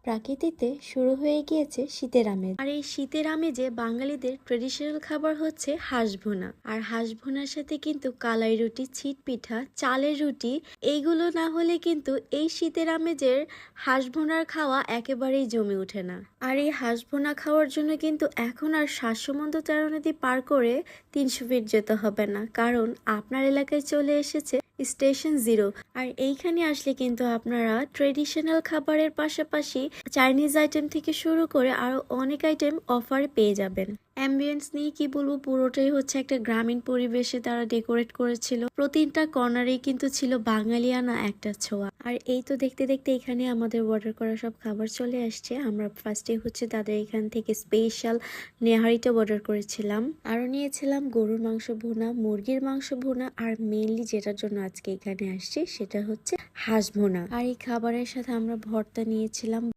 প্রাকৃতিতে শুরু হয়ে গিয়েছে শীতের আমেজ। আর এই শীতের আমেজে বাঙালিদের ট্রেডিশনাল খাবার হচ্ছে হাঁস ভুনা। আর হাঁস ভুনার সাথে কিন্তু কালাই রুটি, ছিট পিঠা, চালের রুটি এইগুলো না হলে কিন্তু এই শীতের আমেজের হাঁস ভুনার খাওয়া একেবারেই জমে ওঠে না। আর এই হাঁস ভুনা খাওয়ার জন্য কিন্তু এখন আর ৭০০ তেরো নদী পার করে ৩০০ ফিট যেতে হবে না, কারণ আপনার এলাকায় চলে এসেছে স্টেশন জিরো। আর এইখানে আসলে কিন্তু আপনারা ট্রেডিশনাল খাবারের পাশাপাশি চাইনিজ আইটেম থেকে শুরু করে আরো অনেক আইটেম অফারে পেয়ে যাবেন। অ্যাম্বিয়েন্স নিয়ে কি বলবো, পুরোটাই হচ্ছে একটা গ্রামীণ পরিবেশে তারা ডেকোরেট করেছিল। প্রতিটা কর্নারেই কিন্তু ছিল বাঙালিয়ানা একটা ছোঁয়া। আর এই তো দেখতে দেখতে এখানে আমাদের অর্ডার করা সব খাবার চলে আসছে। আমরা ফার্স্টে হচ্ছে তাদের এখান থেকে স্পেশাল নেহারিটা অর্ডার করেছিলাম, আরো নিয়েছিলাম গরুর মাংস ভুনা, মুরগির মাংস ভুনা, আর মেইনলি যেটার জন্য আজকে এখানে আসছি সেটা হচ্ছে হাঁস ভুনা। আর এই খাবারের সাথে আমরা ভর্তা নিয়েছিলাম।